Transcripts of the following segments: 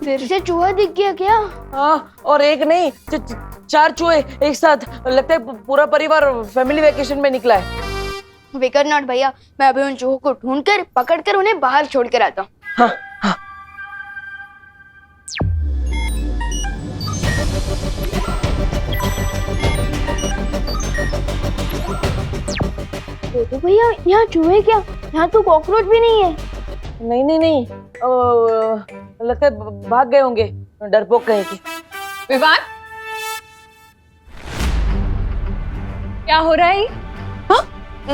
फिर से चूहा दिख गया क्या? हाँ, और एक नहीं, चार चूहे एक साथ। लगता है पूरा परिवार फैमिली वेकेशन में निकला है। फिकर नॉट भैया, मैं अभी उन चूहों को ढूंढकर पकड़कर उन्हें बाहर छोड़ कर आता हूँ। हाँ, हाँ। देखो भैया, यहाँ चूहे क्या, यहाँ तो कॉकरोच भी नहीं है। नहीं नहीं नहीं, लगता है भाग गए होंगे, डरपोक कहीं के। विवान, क्या हो रहा है? हाँ?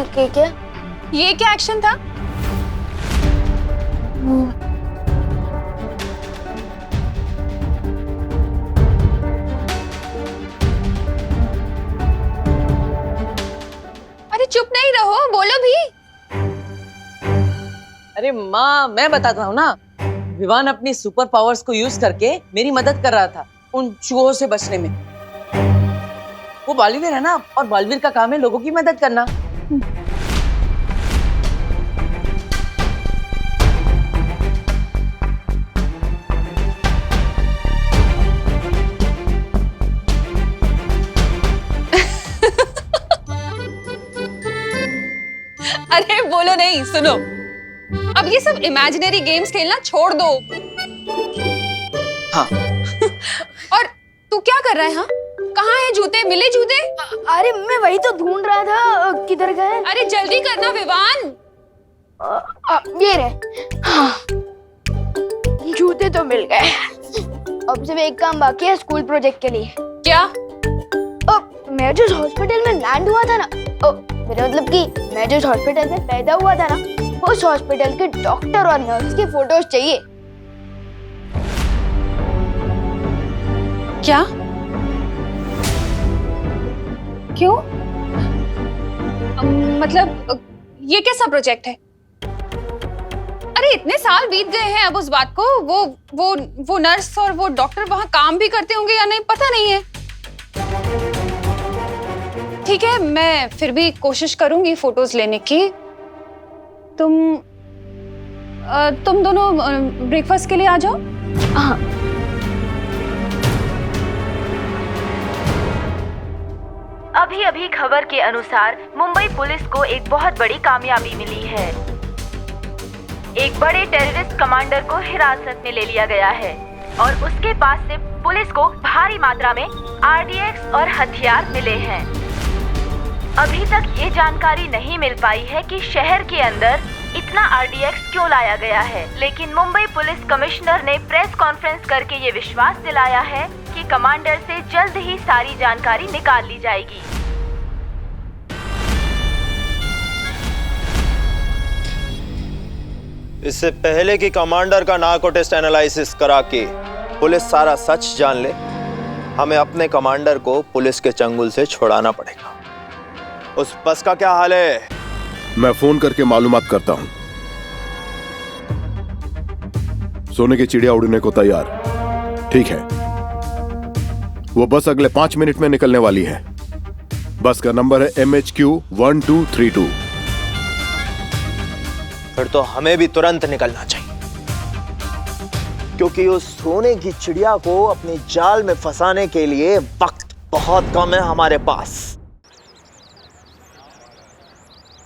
क्या? ये क्या एक्शन था? अरे चुप नहीं रहो, बोलो भी। अरे माँ, मैं बताता हूँ ना। विवान अपनी सुपर पावर्स को यूज करके मेरी मदद कर रहा था उन चूहों से बचने में। वो बालवीर है ना, और बालवीर का काम है लोगों की मदद करना। अरे बोलो नहीं, सुनो। अब ये सब इमेजिनरी गेम्स खेलना छोड़ दो। हाँ। और तू क्या कर रहा है? हाँ, कहाँ है जूते? मिले जूते? अरे मैं वही तो ढूंढ रहा था, किधर गए? अरे जल्दी करना विवान। ये रहे। हाँ, जूते तो मिल गए। अब सिर्फ एक काम बाकी है स्कूल प्रोजेक्ट के लिए। क्या? मैं जिस हॉस्पिटल में लैंड हुआ था ना, मेरा मतलब कि मैं जिस हॉस्पिटल में पैदा हुआ था ना, उस हॉस्पिटल के डॉक्टर और नर्स की फोटोज चाहिए। क्या? क्यों? मतलब ये कैसा प्रोजेक्ट है? अरे इतने साल बीत गए हैं अब उस बात को। वो नर्स और वो डॉक्टर वहां काम भी करते होंगे या नहीं पता नहीं है। ठीक है, मैं फिर भी कोशिश करूंगी फोटोज लेने की। तुम दोनों ब्रेकफास्ट के लिए आ जाओ। हाँ। अभी अभी खबर के अनुसार मुंबई पुलिस को एक बहुत बड़ी कामयाबी मिली है। एक बड़े टेररिस्ट कमांडर को हिरासत में ले लिया गया है और उसके पास से पुलिस को भारी मात्रा में आरडीएक्स और हथियार मिले हैं। अभी तक ये जानकारी नहीं मिल पाई है कि शहर के अंदर इतना आरडीएक्स क्यों लाया गया है, लेकिन मुंबई पुलिस कमिश्नर ने प्रेस कॉन्फ्रेंस करके ये विश्वास दिलाया है कि कमांडर से जल्द ही सारी जानकारी निकाल ली जाएगी। इससे पहले कि कमांडर का नार्को टेस्ट एनालिसिस करा के पुलिस सारा सच जान ले, हमें अपने कमांडर को पुलिस के चंगुल से छुड़ाना पड़ेगा। उस बस का क्या हाल है? मैं फोन करके मालूमात करता हूं। सोने की चिड़िया उड़ने को तैयार। ठीक है, वो बस अगले 5 मिनट में निकलने वाली है। बस का नंबर है MHQ 1232। फिर तो हमें भी तुरंत निकलना चाहिए, क्योंकि उस सोने की चिड़िया को अपने जाल में फंसाने के लिए वक्त बहुत कम है हमारे पास।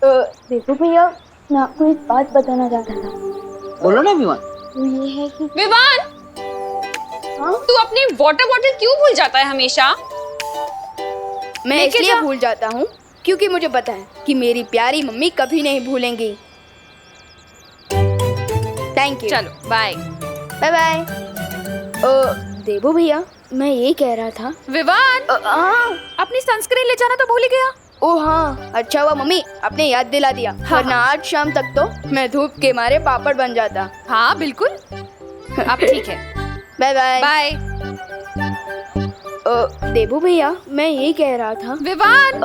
देखो भैया, मैं आपको एक बात बताना चाहता था। बोलो ना विवान। वो ये है कि विवान, हाँ? तू अपनी वाटर बॉटल क्यों भूल जाता है हमेशा? मैं लेके इसलिए जा। भूल जाता हूँ क्योंकि मुझे पता है कि मेरी प्यारी मम्मी कभी नहीं भूलेंगी। Thank you. चलो बाय। Bye bye. देवो भैया, मैं ये कह रहा था। विवान, अपनी सनस्क्रीन ले जाना तो भूल ही गया। ओ हाँ, अच्छा हुआ मम्मी आपने याद दिला दिया, वरना आज शाम तक तो मैं धूप के मारे पापड़ बन जाता। हाँ बिल्कुल। अब ठीक है, बाय बाय। बाय। देवो भैया, मैं ये कह रहा था। विवान,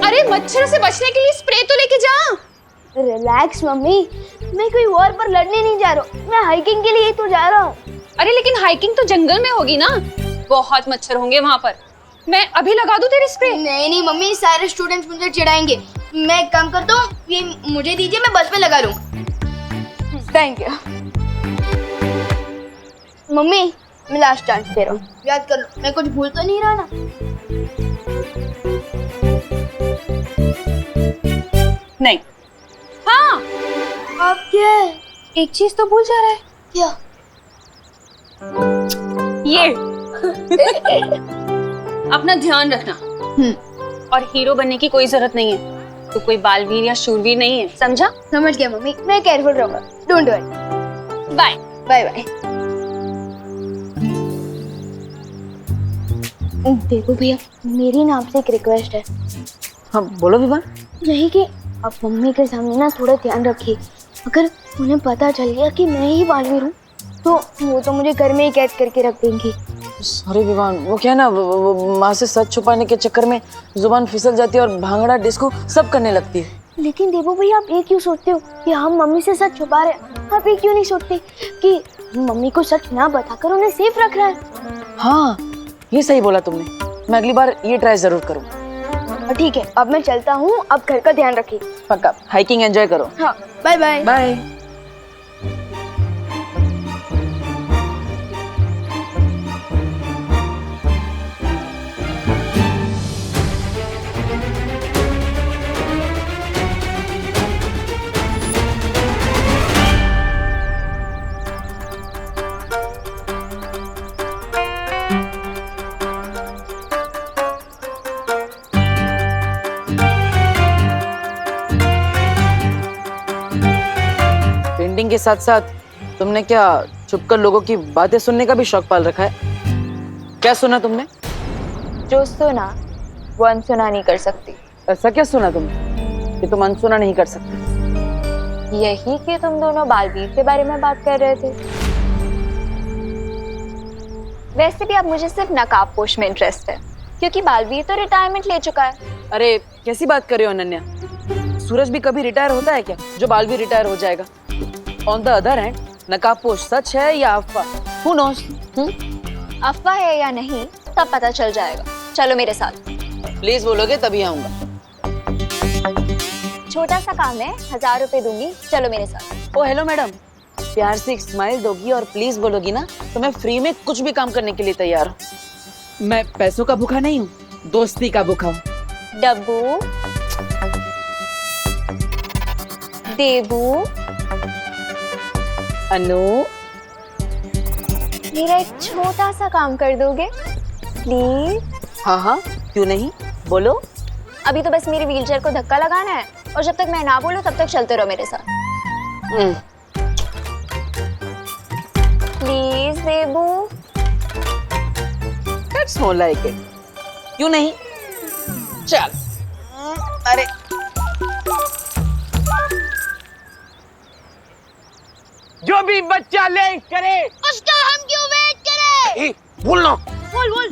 अरे मच्छर से बचने के लिए स्प्रे तो लेके जा। रिलैक्स मम्मी, मैं कोई वॉर पर लड़ने नहीं जा रहा हूँ, मैं हाइकिंग के लिए ही तो जा रहा हूँ। अरे लेकिन हाइकिंग तो जंगल में होगी ना, बहुत मच्छर होंगे वहाँ पर। मैं अभी लगा दूं तेरी स्प्रे? नहीं नहीं मम्मी, सारे स्टूडेंट्स मुझे चिढ़ाएंगे। मैं एक काम करता हूँ, ये मुझे दीजिए, मैं बस में लगा लूँ। Thank you. मम्मी मैं लास्ट चांस दे रहा हूँ, याद कर लो, मैं कुछ भूल तो नहीं रहा ना? नहीं। हाँ, आप क्या है? एक चीज तो भूल जा रहा है। क्या? ये अपना ध्यान रखना। और हीरो बनने की कोई जरूरत नहीं है, तो कोई बालवीर या शूरवीर नहीं है, समझा? समझ गया मम्मी, मैं केयरफुल रहूंगा, don't worry. Bye bye bye. देखो भैया, मेरी ना आपसे एक रिक्वेस्ट है। हाँ बोलो विवान। नहीं कि आप मम्मी के सामने ना थोड़ा ध्यान रखिए, अगर उन्हें पता चल गया कि मैं ही बालवीर हूँ तो वो तो मुझे घर में ही कैद करके रख देंगी। सॉरी विवान, वो क्या है ना, वो माँ से सच छुपाने के चक्कर में जुबान फिसल जाती है और भांगड़ा डिस्को सब करने लगती है। लेकिन देवो भैया, आप ये क्यों सोचते हो कि हम मम्मी से सच छुपा रहे हैं? आप ये क्यों नहीं सोचते कि मम्मी को सच ना बताकर उन्हें सेफ रख रहा है? हाँ ये सही बोला तुमने, मैं अगली बार ये ट्राई जरूर करूँ। ठीक है, अब मैं चलता हूँ, अब घर का ध्यान रखिए। पक्का, हाइकिंग एंजॉय करो। हाँ, बाय बाय। बाय। पेंटिंग के साथ साथ तुमने क्या छुपकर लोगों की बातें सुनने का भी शौक पाल रखा है? क्या सुना तुमने? जो सुना वो अनसुना नहीं कर सकती। ऐसा क्या सुना तुमने कि तुम अनसुना नहीं कर सकते? यही कि तुम दोनों बालवीर के बारे में बात कर रहे थे। वैसे भी अब मुझे सिर्फ नकाबपोश में इंटरेस्ट है, क्योंकि बालवीर तो रिटायरमेंट ले चुका है। अरे कैसी बात कर रहे हो अनन्या, सूरज भी कभी रिटायर होता है क्या जो बालवीर रिटायर हो जाएगा? ऑन द अदर हैंड, नकाबपोश सच है या अफवाह? Who knows? अफवाह है या नहीं तब पता चल जाएगा। चलो मेरे साथ। प्लीज बोलोगे तभी आऊंगा। छोटा सा काम है, 1000 रुपए दूंगी, चलो मेरे साथ। ओ हेलो मैडम, प्यार से एक स्माइल दोगी और प्लीज बोलोगी ना तो मैं फ्री में कुछ भी काम करने के लिए तैयार हूँ। मैं पैसों का भूखा नहीं हूँ, दोस्ती का भूखा हूँ। डब्बू, देबू, अनु, मेरा एक छोटा सा काम कर दोगे प्लीज? हाँ हाँ क्यों नहीं, बोलो। अभी तो बस मेरी व्हीलचेयर को धक्का लगाना है, और जब तक मैं ना बोलूं तब तक चलते रहो मेरे साथ। Please Debu. That's more like it. क्यों नहीं, चल। अरे जो भी बच्चा लेट करे उसका हम क्यों वेट करें? बोलना। बोल।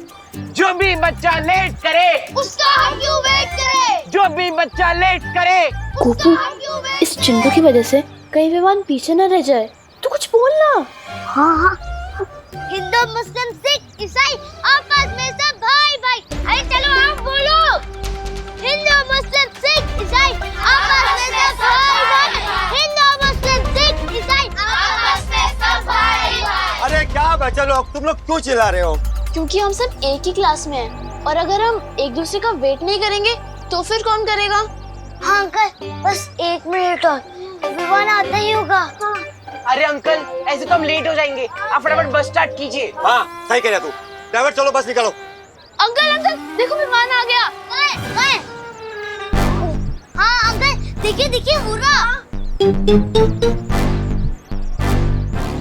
जो भी बच्चा लेट करे उसका हम क्यों वेट करें? जो भी बच्चा लेट करे। गोपू, इस चिंटू की वजह से कहीं विवान पीछे न रह जाए, तू कुछ बोलना। हाँ। हिंदू, मुस्लिम, सिख, ईसाई आपस में सब भाई भाई। अरे चलो आप बोलो। हिंदू, मुस्लिम, सिख, ईसाई आपस में सब भाई भाई। हिंदू, मुस्लिम, सिख, ईसाई आपस में सब भाई भाई। अरे क्या बच्चे लोग, तुम लोग क्यों चिल्ला रहे हो? क्योंकि हम सब एक ही क्लास में हैं, और अगर हम एक दूसरे का वेट नहीं करेंगे तो फिर कौन करेगा? हाँ अंकल, बस 1 मिनट और, विवान आता ही होगा। हाँ। अरे अंकल, ऐसे तो हम लेट हो जाएंगे, आप फटाफट बस स्टार्ट कीजिए। हाँ सही कह रहा तू। ड्राइवर चलो बस निकालो। अंकल देखो विमान आ गया। हाँ अंकल, देखिए हो रहा।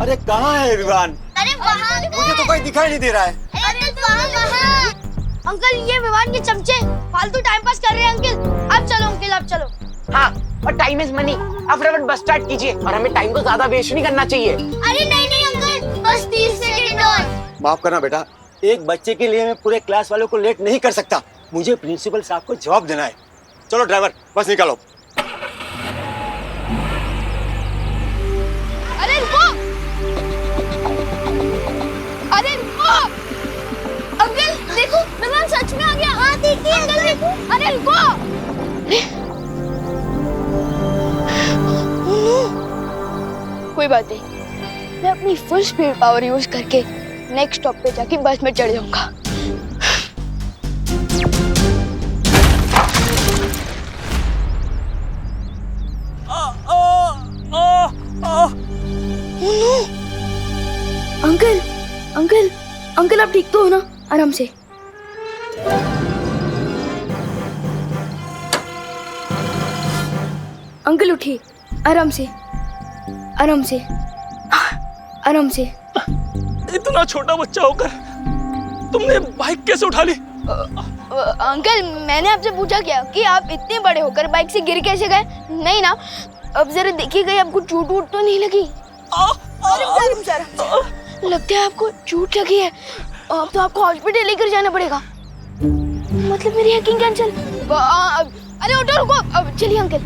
अरे कहाँ है विमान? अरे वहाँ मुझे तो कोई दिखाई नहीं दे रहा है। अरे वहाँ। अंकल ये विमान के चमचे फालतू टाइम पास कर रहे हैं अंकल। अब चलो अंकल, अब चलो। हाँ, और टाइम इज मनी, आप फटाफट बस स्टार्ट कीजिए, और हमें टाइम को ज्यादा वेस्ट नहीं करना चाहिए। अरे नहीं अंकल, बस 30 सेकंड और। माफ करना बेटा, एक बच्चे के लिए मैं पूरे क्लास वालों को लेट नहीं कर सकता। मुझे प्रिंसिपल साहब को जवाब देना है। चलो ड्राइवर बस निकालो। अरे रुको, अंकल देखो विमान सच में आ गया। हाँ देखिए अंकल देखो। अरे रुको। कोई बात नहीं, मैं अपनी फुल स्पीड पावर यूज करके नेक्स्ट स्टॉप पे जाके बस में चढ़ जाऊंगा। अंकल अंकल अंकल आप ठीक तो हो ना? आराम से। अंकल उठिए, आराम से आराम से आराम से। इतना छोटा बच्चा होकर तुमने बाइक कैसे उठा ली? अंकल मैंने आपसे पूछा क्या कि आप इतने बड़े होकर बाइक से गिर कैसे गए? नहीं ना? अब जरा देखिएगा आपको चोट वोट तो नहीं लगी? लगता है आपको चोट लगी है। अब तो आपको हॉस्पिटल लेकर जाना पड़ेगा। मतलब मेरी हैकिंग कैंसिल। अरे उठो रुको, अब चलिए अंकल।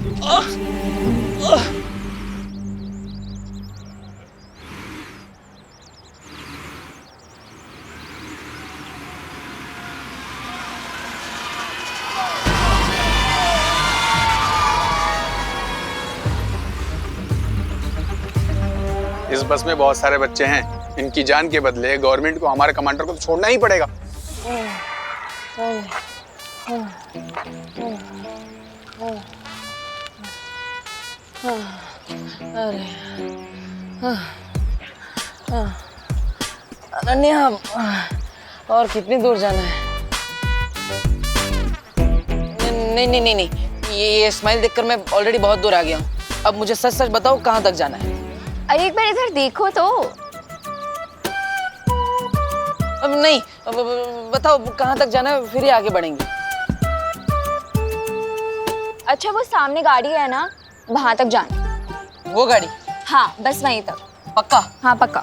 इस बस में बहुत सारे बच्चे हैं, इनकी जान के बदले गवर्नमेंट को हमारे कमांडर को तो छोड़ना ही पड़ेगा। अनन्या, और कितनी दूर जाना है? नहीं नहीं नहीं नहीं, ये स्माइल देखकर मैं ऑलरेडी बहुत दूर आ गया हूँ। अब मुझे सच सच बताओ कहाँ तक जाना है? अरे एक बार इधर देखो तो। अब नहीं, बताओ कहाँ तक जाना है, फिर ही आगे बढ़ेंगे। अच्छा वो सामने गाड़ी है ना, वहां तक जाना। वो गाड़ी? हाँ बस वहीं तक। पक्का? हाँ पक्का।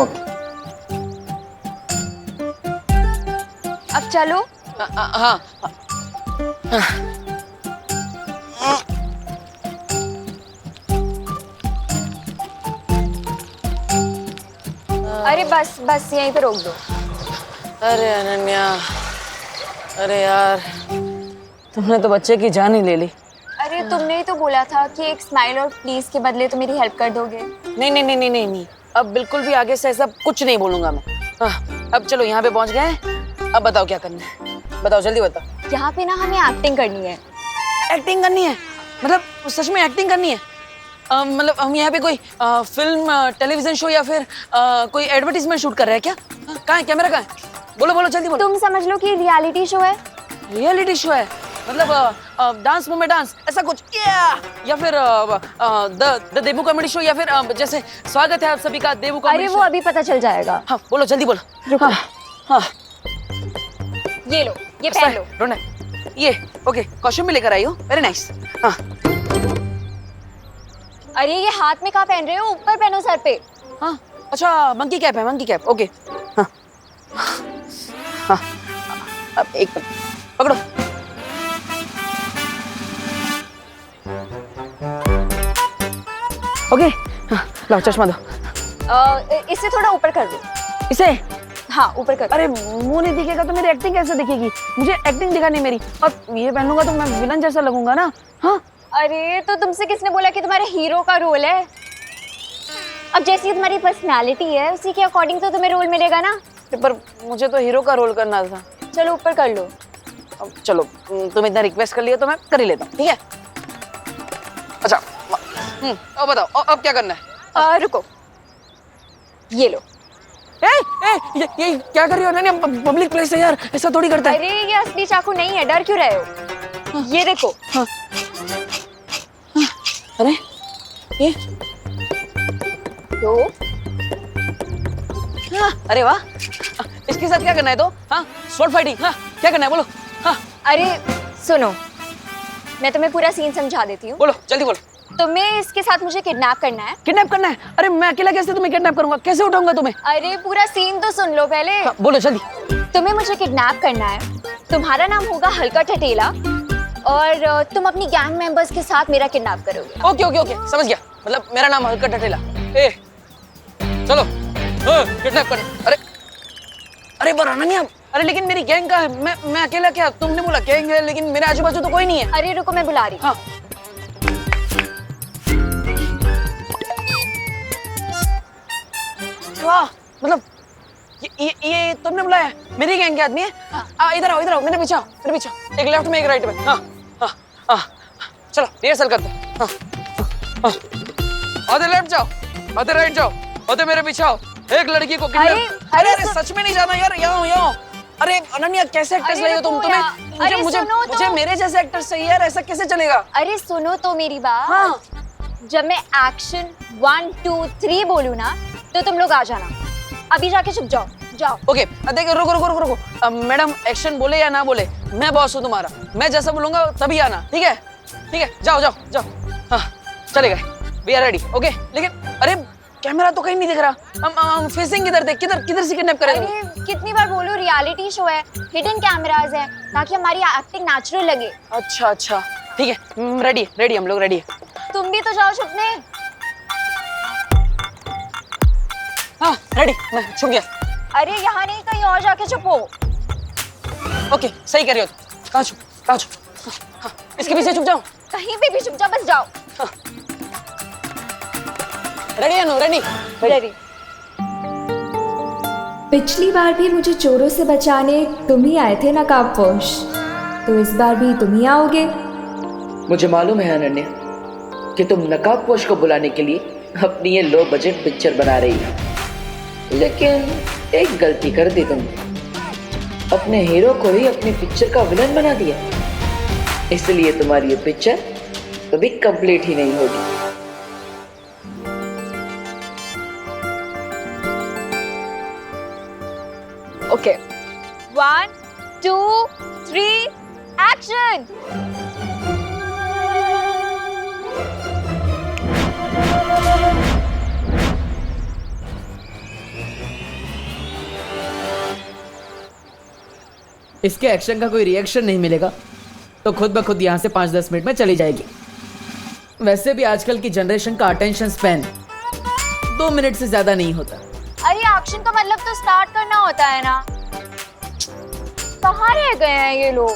ओके। अब चलो। हाँ। अरे बस बस यहीं पे रोक दो। अरे अनन्या, अरे यार तुमने तो बच्चे की जान ही ले ली। अरे तुमने ही तो बोला था कि एक स्माइल और प्लीज के बदले तो मेरी हेल्प कर दोगे। नहीं नहीं नहीं नहीं नहीं नहीं, अब बिल्कुल भी आगे से ऐसा कुछ नहीं बोलूंगा मैं। अब चलो यहाँ पे पहुँच गए, अब बताओ क्या करना है, बताओ जल्दी बताओ। यहाँ पे ना हमें एक्टिंग करनी है। एक्टिंग करनी है? मतलब सच में एक्टिंग करनी है? मतलब हम यहाँ पे कोई फिल्म टेलीविजन शो या फिर कोई एडवर्टीजमेंट शूट कर रहे हैं क्या? कहाँ है कैमरा, कहाँ है? बोलो बोलो जल्दी बोलो। तुम समझ लो कि रियलिटी शो है। रियलिटी शो है? मतलब डांस मूव में डांस ऐसा कुछ, या फिर द देबू कॉमेडी शो, या फिर जैसे स्वागत है आप सभी का देबू कॉमेडी अरे शो। वो अभी पता चल जाएगा। हाँ बोलो जल्दी बोलो। रुको। हाँ ये लो, ये पहन लो। ढूंढे ये। ओके, कॉस्ट्यूम भी लेकर आई हो, वेरी नाइस। हाँ अरे ये हाथ में कहाँ पहन रहे हो? ऊपर पहनो सर पे। हाँ अच्छा, मंकी कैप है, मंकी कैप। ओके हाँ हाँ, अब एक मिनट पकड़ो। ओके हाँ, लाओ चश्मा दो। इसे थोड़ा ऊपर कर दो। इसे? हाँ ऊपर कर दो। अरे मुंह नहीं दिखेगा तो मेरी एक्टिंग कैसे दिखेगी? मुझे एक्टिंग दिखानी मेरी, और ये पहनूंगा तो मैं विलन जैसा लगूंगा ना। हाँ अरे तो तुमसे किसने बोला कि तुम्हारे हीरो का रोल है? अब जैसी तुम्हारी पर्सनालिटी है उसी के अकॉर्डिंग तो तुम्हें रोल मिलेगा ना। पर मुझे तो हीरो का रोल करना था। चलो ऊपर कर लो। अब चलो, तुम इतना रिक्वेस्ट कर लिया तो मैं कर ही लेता हूँ, ठीक है? अच्छा अब बताओ अब क्या करना है? रुको, ये लो। ये क्या कर रही हो अनन्या? पब्लिक प्लेस है यार, ऐसा थोड़ी करता है। अरे ये असली चाकू नहीं है, डर क्यों रहे हो? ये देखो। अरे ये तो अरे वाह, इसके साथ क्या करना है? तो हाँ स्वॉर्ड फाइटिंग, हाँ क्या करना है बोलो। हाँ अरे सुनो, मैं तुम्हें पूरा सीन समझा देती हूँ। बोलो जल्दी बोलो। तुम्हें इसके साथ मुझे किडनैप करना है। किडनैप करना है? अरे मैं अकेला कैसे तुम्हें किडनैप करूंगा? कैसे उठाऊंगा तुम्हें? अरे पूरा सीन तो सुन लो पहले। हाँ, बोलो जल्दी। तुम्हें मुझे किडनैप करना है। तुम्हारा नाम होगा हल्का ठठेला और तुम अपनी गैंग मेंबर्स के साथ मेरा किडनैप करोगे। ओके ओके ओके, समझ गया। मतलब मेरा नाम हल्का ठठेला। ए चलो किडनैप कर। अरे पर अनन्या, अरे लेकिन मेरी गैंग का है, मैं अकेला क्या? तुमने बोला गैंग है, लेकिन मेरे आजू बाजू तो कोई नहीं है। अरे रुको, मैं बुला रही हूँ। हाँ मतलब ये तुमने बुलाया? मेरी गैंग के आदमी है? इधर आओ मेरे पीछे आओ, एक लेफ्ट में एक राइट में। हाँ चलो रिहर्सल करते हैं। आधे लेफ्ट जाओ, आधे राइट जाओ, आधे मेरे पीछे आओ। एक लड़की को अरे सच में नहीं जाना यार, यहाँ अरे अनन्या कैसे एक्टर्स रही हो तुम? तुम्हें मुझे मेरे जैसे एक्टर चाहिए यार, ऐसा कैसे चलेगा? अरे सुनो तो मेरी बात। हाँ। जब मैं एक्शन 1 2 3 बोलूँ ना तो तुम लोग आ जाना। अभी जाके चुप जाओ। ओके देखो रुको। मैडम एक्शन बोले या ना बोले, मैं बॉस हूँ तुम्हारा, मैं जैसा बोलूंगा तभी आना। ठीक है जाओ। हाँ चलेगा, वी आर रेडी। ओके लेकिन अरे कैमरा तो कहीं नहीं दिख रहा, हम फेसिंग किधर से किडनैप करेंगे? अरे कितनी बार बोलूं, रियलिटी शो है, हिडन कैमरास है, ताकि हमारी एक्टिंग नेचुरल लगे। अच्छा ठीक है, रेडी हम लोग रेडी है। तुम भी तो जाओ छुपने। हाँ रेडी, मैं छुप गया। अरे यहाँ नहीं, कहीं और जाके छुपो। ओके सही कर रही हो। कहाँ छुप? हाँ, इसके पीछे छुप जाओ। कहीं भी छुप जाओ, बस जाओ। रेडी। पिछली बार भी मुझे चोरों से बचाने तुम ही आए थे नकाबपोश, तो इस बार भी तुम ही आओगे। मुझे मालूम है अनन्या कि तुम नकाबपोश को बुलाने के लिए अपनी ये लो बजट पिक्चर बना रही हो, लेकिन एक गलती कर दी तुम, अपने हीरो को ही अपनी पिक्चर का विलन बना दिया। इसलिए तुम्हारी ये पिक्चर कभी कंप्लीट ही नहीं होगी। Okay 1 2 3 action. इसके एक्शन का कोई रिएक्शन नहीं मिलेगा तो खुद ब खुद यहाँ से 5-10 मिनट में चली जाएगी। वैसे भी आजकल की जनरेशन का अटेंशन स्पैन 2 मिनट से ज्यादा नहीं होता। अरे एक्शन का मतलब तो स्टार्ट करना होता है ना। कहाँ रह गए हैं ये लोग?